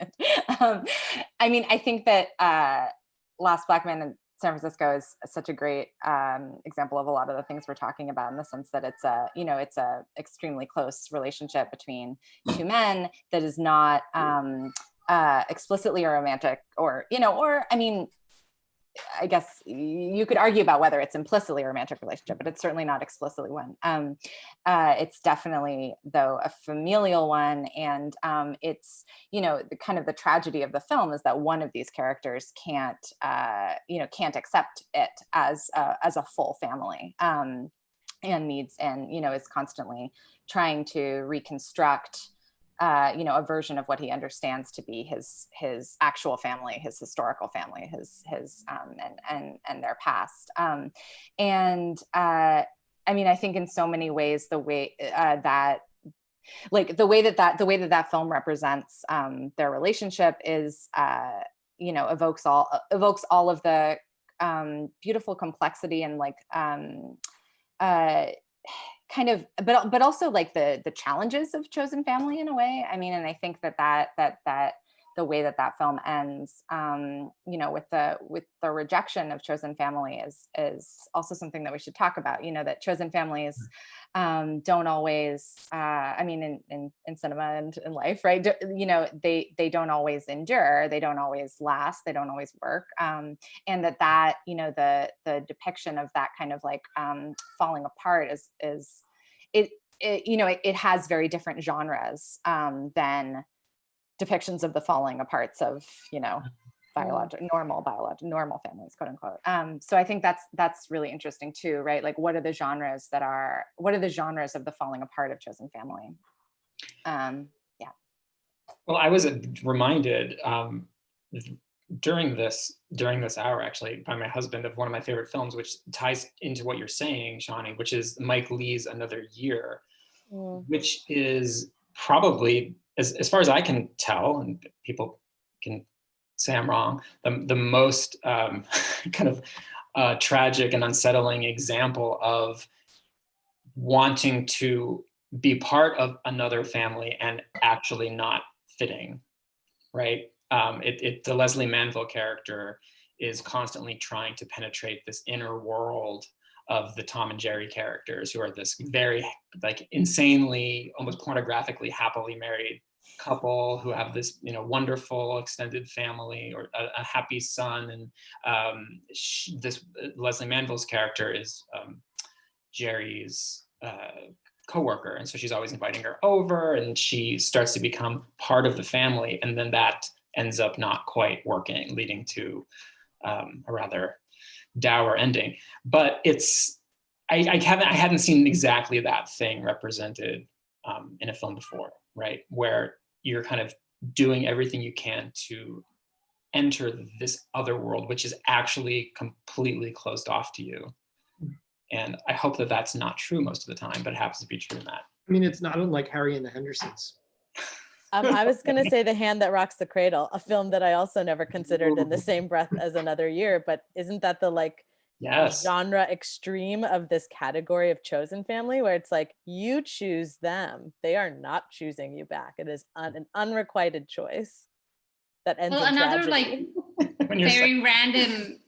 I mean, I think that Last Black Man in San Francisco is such a great example of a lot of the things we're talking about, in the sense that it's a, you know, it's a extremely close relationship between two men that is not explicitly romantic, or, you know, or, I mean, I guess you could argue about whether it's implicitly a romantic relationship, but it's certainly not explicitly one. It's definitely, though, a familial one. And it's, you know, the kind of the tragedy of the film is that one of these characters can't accept it as a full family, and needs, and, you know, is constantly trying to reconstruct you know, a version of what he understands to be his actual family, his historical family, his and their past. And I mean, I think in so many ways, the way that film represents their relationship is, you know, evokes all of the beautiful complexity and like kind of, but also like the challenges of chosen family in a way. I mean, and I think that the way that film ends, you know, with the rejection of chosen family is also something that we should talk about. You know, that chosen families don't always, I mean, in cinema and in life, right? You know, they don't always endure, they don't always last, they don't always work, and that you know, the depiction of that kind of like falling apart is you know, it has very different genres than depictions of the falling aparts of, you know, normal families, quote unquote. So I think that's really interesting too, right? Like, what are the genres of the falling apart of chosen family? Well, I was reminded during this hour, actually, by my husband, of one of my favorite films, which ties into what you're saying, Shonni, which is Mike Leigh's Another Year, which is probably, as far as I can tell, and people can say I'm wrong, the most kind of tragic and unsettling example of wanting to be part of another family and actually not fitting, right? The Leslie Manville character is constantly trying to penetrate this inner world of the Tom and Jerry characters, who are this very like insanely, almost pornographically happily married couple who have this, you know, wonderful extended family, or a happy son. And this Leslie Manville's character is Jerry's coworker, and so she's always inviting her over, and she starts to become part of the family, and then that ends up not quite working, leading to a rather dour ending. But I hadn't seen exactly that thing represented in a film before, right? Where you're kind of doing everything you can to enter this other world, which is actually completely closed off to you. And I hope that that's not true most of the time, but it happens to be true in that. I mean, it's not unlike Harry and the Hendersons. I was going to say The Hand That Rocks the Cradle, a film that I also never considered in the same breath as Another Year, but isn't that the like genre extreme of this category of chosen family, where it's like, you choose them, they are not choosing you back. It is an unrequited choice that ends in another tragedy. Like very random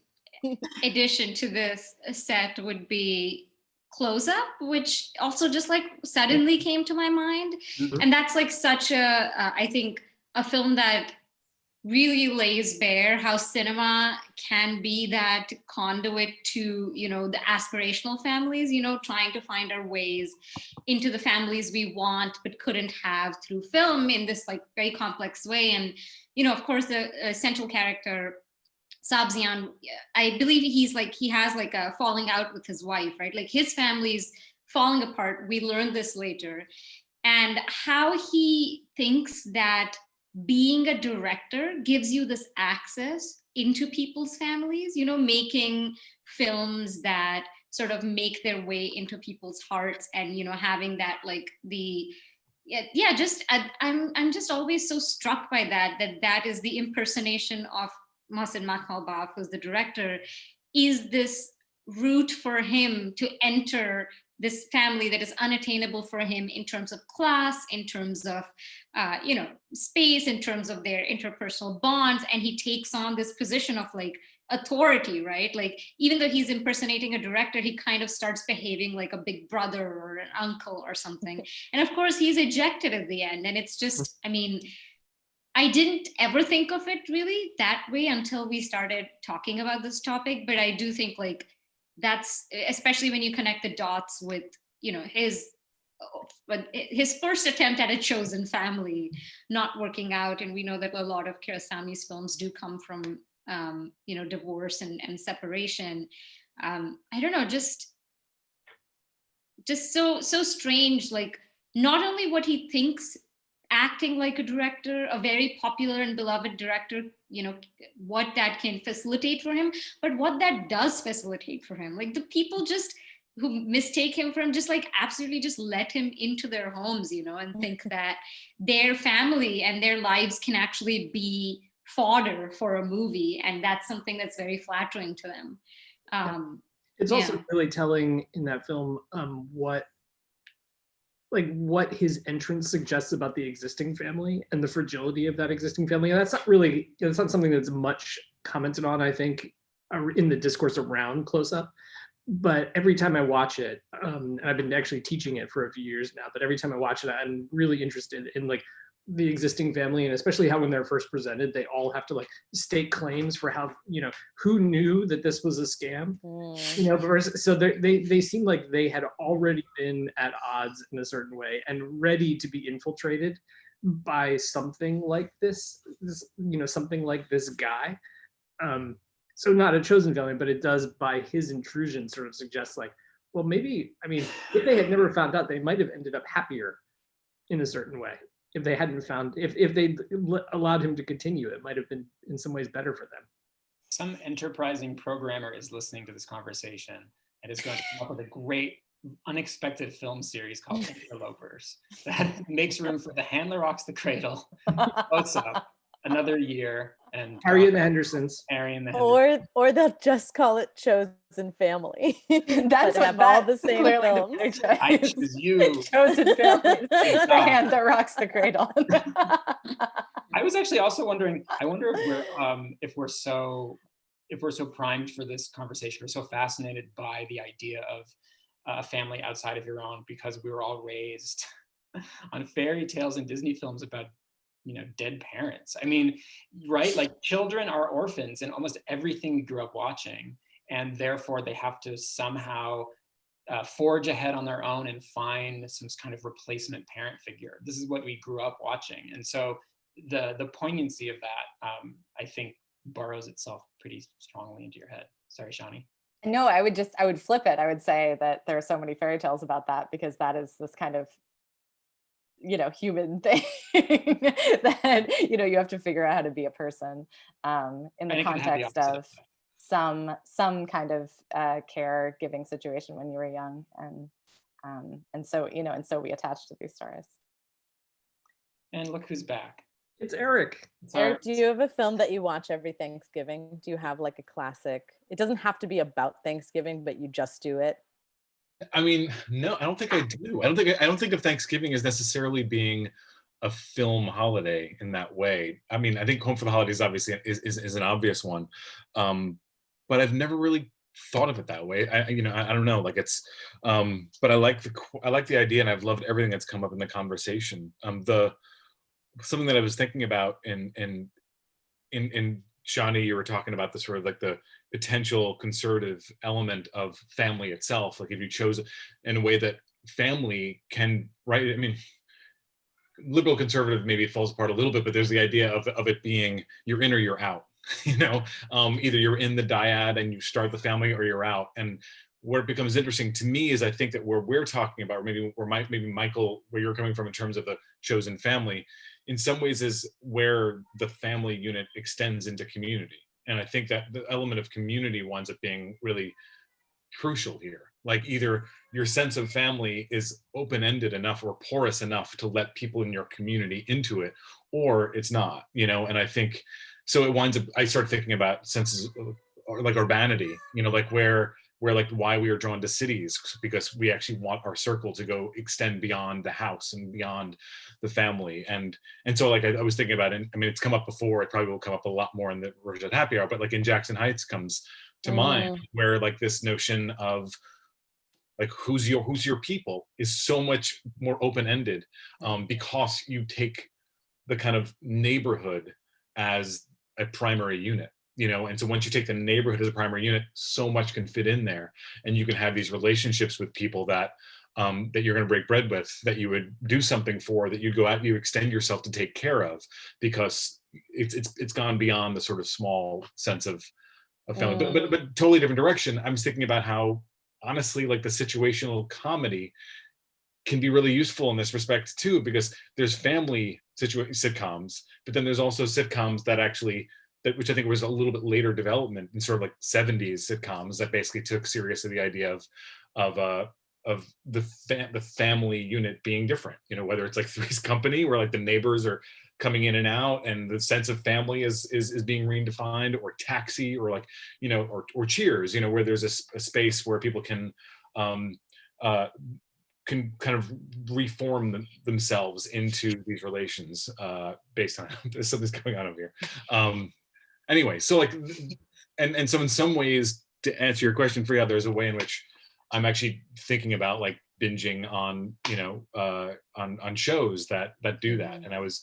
addition to this set would be Close Up, which also just like suddenly came to my mind. And that's like such a I think a film that really lays bare how cinema can be that conduit to, you know, the aspirational families, you know, trying to find our ways into the families we want but couldn't have through film in this like very complex way. And, you know, of course, the central character Sabzian, I believe he has like a falling out with his wife, right? Like his family's falling apart. We learned this later. And how he thinks that being a director gives you this access into people's families, you know, making films that sort of make their way into people's hearts, and, you know, having that, like, I'm just always so struck by that is the impersonation of Mohsen Makhmalbaf, who's the director, is this route for him to enter this family that is unattainable for him in terms of class, in terms of space, in terms of their interpersonal bonds, and he takes on this position of like authority, right? Like, even though he's impersonating a director, he kind of starts behaving like a big brother or an uncle or something. And of course, he's ejected at the end. And it's just, I mean, I didn't ever think of it really that way until we started talking about this topic. But I do think, like, that's, especially when you connect the dots with, you know, his first attempt at a chosen family not working out. And we know that a lot of Kiarostami's films do come from divorce and separation. I don't know, just so strange. Like, not only what he thinks acting like a director, a very popular and beloved director, you know, what that can facilitate for him, but what that does facilitate for him. Like, the people just who mistake him for him, just like absolutely just let him into their homes, you know, and think that their family and their lives can actually be fodder for a movie, and that's something that's very flattering to them. It's also really telling in that film what his entrance suggests about the existing family and the fragility of that existing family. And that's not something that's much commented on, I think, in the discourse around Close Up. But every time I watch it, and I've been actually teaching it for a few years now, but every time I watch it, I'm really interested in like the existing family, and especially how when they're first presented, they all have to like state claims for how, you know, who knew that this was a scam, you know, so they seem like they had already been at odds in a certain way and ready to be infiltrated by something like this you know, something like this guy. So not a chosen family, but it does, by his intrusion, sort of suggest like, well, maybe, I mean, if they had never found out, they might have ended up happier in a certain way. If they hadn't found, if they allowed him to continue, it might have been in some ways better for them. Some enterprising programmer is listening to this conversation and is going to come up with a great unexpected film series called Interlopers that makes room for The Handler Rocks the Cradle, Close Up, Another Year, and Harry and the Hendersons. Or they'll just call it Chosen Family. That's what have all the same clearly films. I choose you. Chosen Family. The Hand That Rocks the Cradle. I was actually also wondering, I wonder if we're so primed for this conversation, or so fascinated by the idea of a family outside of your own because we were all raised on fairy tales and Disney films about, you know, dead parents. I mean, right? Like, children are orphans in almost everything we grew up watching, and therefore they have to somehow forge ahead on their own and find some kind of replacement parent figure. This is what we grew up watching, and so the poignancy of that, I think, burrows itself pretty strongly into your head. Sorry, Shonni. No, I would flip it. I would say that there are so many fairy tales about that, because that is this kind of, you know, human thing that, you know, you have to figure out how to be a person in the context of some kind of caregiving situation when you were young, and so, you know, and so we attach to these stories. And look who's back. It's Eric. Eric, do you have a film that you watch every Thanksgiving? Do you have like a classic? It doesn't have to be about Thanksgiving, but you just do it. I mean, no, I don't think I do. I don't think of Thanksgiving as necessarily being a film holiday in that way. I mean, I think Home for the Holidays obviously is an obvious one, but I've never really thought of it that way. I don't know, like it's, but I like the idea, and I've loved everything that's come up in the conversation. Something that I was thinking about in Shonni, you were talking about the sort of like the potential conservative element of family itself. Like, if you chose in a way that family can, right? I mean, liberal conservative, maybe it falls apart a little bit, but there's the idea of it being you're in or you're out, you know, either you're in the dyad and you start the family, or you're out. And where it becomes interesting to me is I think that where we're talking about, or maybe Michael, where you're coming from in terms of the chosen family, in some ways is where the family unit extends into community. And I think that the element of community winds up being really crucial here. Like either your sense of family is open-ended enough or porous enough to let people in your community into it, or it's not, and I think, so it winds up, I start thinking about senses or like urbanity, like where like why we are drawn to cities, because we actually want our circle to go extend beyond the house and beyond the family. And so like I was thinking about it, I mean, it's come up before, it probably will come up a lot more in the Reverse Happy Hour, but like in Jackson Heights comes to mind, where like this notion of like who's your people is so much more open-ended, because you take the kind of neighborhood as a primary unit, and so once you take the neighborhood as a primary unit, so much can fit in there, and you can have these relationships with people that that you're going to break bread with, that you would do something for, that you go out, you extend yourself to take care of, because it's gone beyond the sort of small sense of family. But totally different direction. I'm just thinking about how honestly, like the situational comedy can be really useful in this respect too, because there's family sitcoms, but then there's also sitcoms that actually, which I think was a little bit later development in sort of like 70s sitcoms that basically took seriously the idea of the family unit being different, whether it's like Three's Company, where like the neighbors are coming in and out and the sense of family is being redefined, or Taxi, or like, or Cheers, where there's a space where people can kind of reform themselves into these relations based on something's going on over here. Anyway, so like, and so in some ways, to answer your question, Farihah, there's a way in which I'm actually thinking about like binging on, on shows that do that. And I was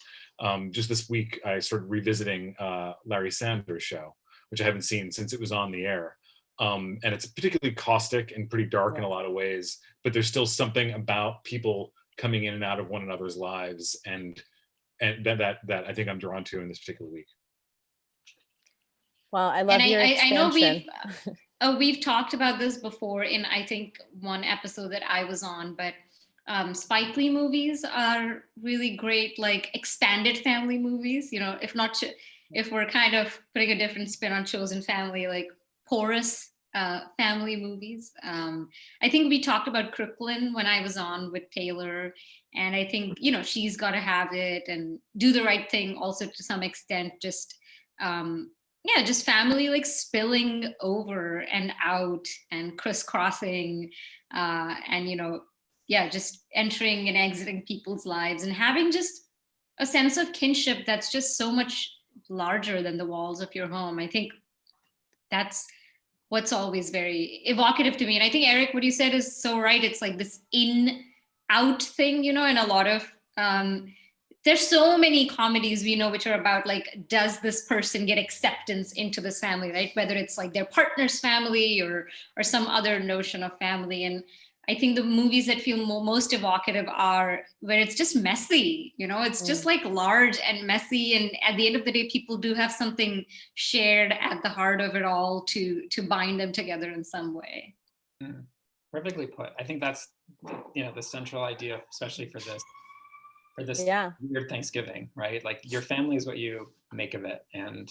just this week, I started revisiting Larry Sanders Show, which I haven't seen since it was on the air. And it's particularly caustic and pretty dark in a lot of ways, but there's still something about people coming in and out of one another's lives, and that I think I'm drawn to in this particular week. Well, I love your expansion. I know we've talked about this before in, I think, one episode that I was on, but Spike Lee movies are really great, like expanded family movies, if we're kind of putting a different spin on chosen family, like porous family movies. I think we talked about Crooklyn when I was on with Taylor, and I think, She's Gotta Have It and Do the Right Thing also to some extent, just just family like spilling over and out and crisscrossing, and just entering and exiting people's lives, and having just a sense of kinship that's just so much larger than the walls of your home. I think that's what's always very evocative to me. And I think, Eric, what you said is so right. It's like this in-out thing, and a lot of there's so many comedies we know which are about like, does this person get acceptance into this family, right? Whether it's like their partner's family or some other notion of family. And I think the movies that feel most evocative are where it's just messy, it's just like large and messy. And at the end of the day, people do have something shared at the heart of it all to bind them together in some way. Perfectly put. I think that's, the central idea, especially for this weird Thanksgiving, right? Like your family is what you make of it. And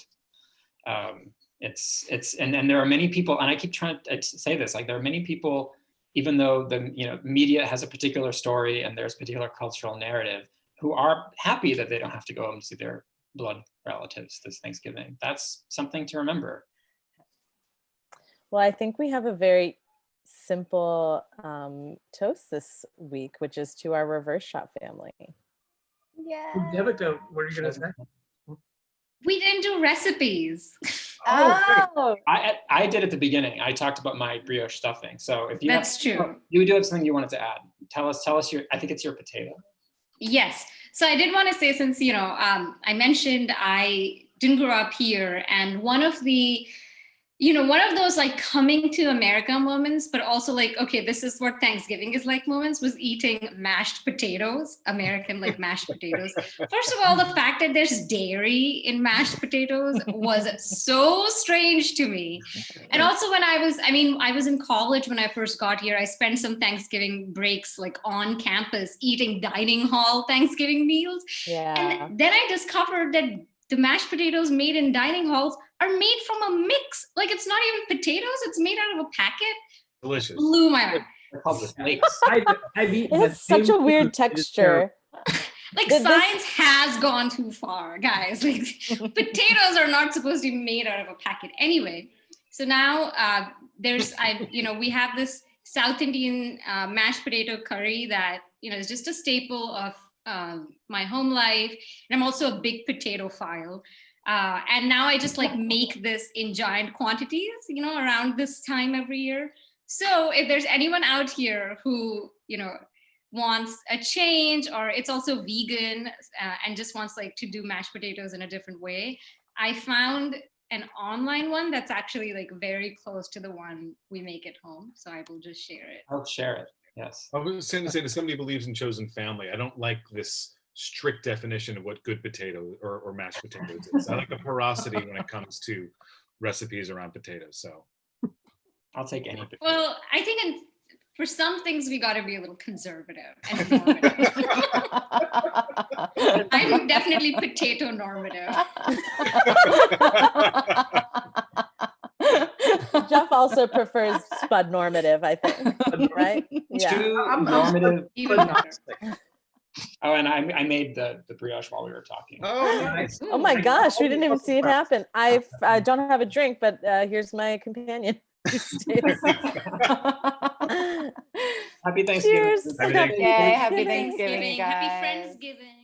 and there are many people, and I keep trying to say this, like there are many people, even though the media has a particular story and there's a particular cultural narrative, who are happy that they don't have to go and see their blood relatives this Thanksgiving. That's something to remember. Well, I think we have a very simple toast this week, which is to our reverse shot family. Yeah. Devika, what are you going to say? We didn't do recipes. Oh, I did at the beginning. I talked about my brioche stuffing. So if you true. You do have something you wanted to add. Tell us I think it's your potato. Yes. So I did want to say, since, I mentioned I didn't grow up here, and one of the one of those like coming to America moments, but also like, okay, this is what Thanksgiving is like moments, was eating mashed potatoes, American like mashed potatoes. First of all, the fact that there's dairy in mashed potatoes was so strange to me. And also when I was in college when I first got here, I spent some Thanksgiving breaks like on campus eating dining hall Thanksgiving meals. Yeah. And then I discovered that the mashed potatoes made in dining halls are made from a mix. Like it's not even potatoes, it's made out of a packet. Delicious. Blew my mind. They're called the flakes. I've eaten It's the such same a weird food. It is terrible. texture. Like This- science has gone too far, guys. Like potatoes are not supposed to be made out of a packet anyway. So now we have this South Indian mashed potato curry that is just a staple of my home life. And I'm also a big potato file. And now I just like make this in giant quantities, around this time every year. So if there's anyone out here who, wants a change, or it's also vegan and just wants like to do mashed potatoes in a different way, I found an online one that's actually like very close to the one we make at home. So I will just share it. I'll share it. Yes. I was saying to say, to somebody who believes in chosen family, I don't like this strict definition of what good potato or mashed potatoes is. I like the porosity when it comes to recipes around potatoes. So I'll take any potato. Well, I think for some things we got to be a little conservative and normative. I'm definitely potato normative. Jeff also prefers spud normative, I think, right? Yeah. Two I'm normative. Even better. Oh, and I made the brioche while we were talking. Oh, nice. Oh my gosh, we didn't even see it happen. I don't have a drink, but here's my companion. Happy Thanksgiving. Cheers. Happy Thanksgiving. Yay, happy Thanksgiving, Happy guys. Friendsgiving.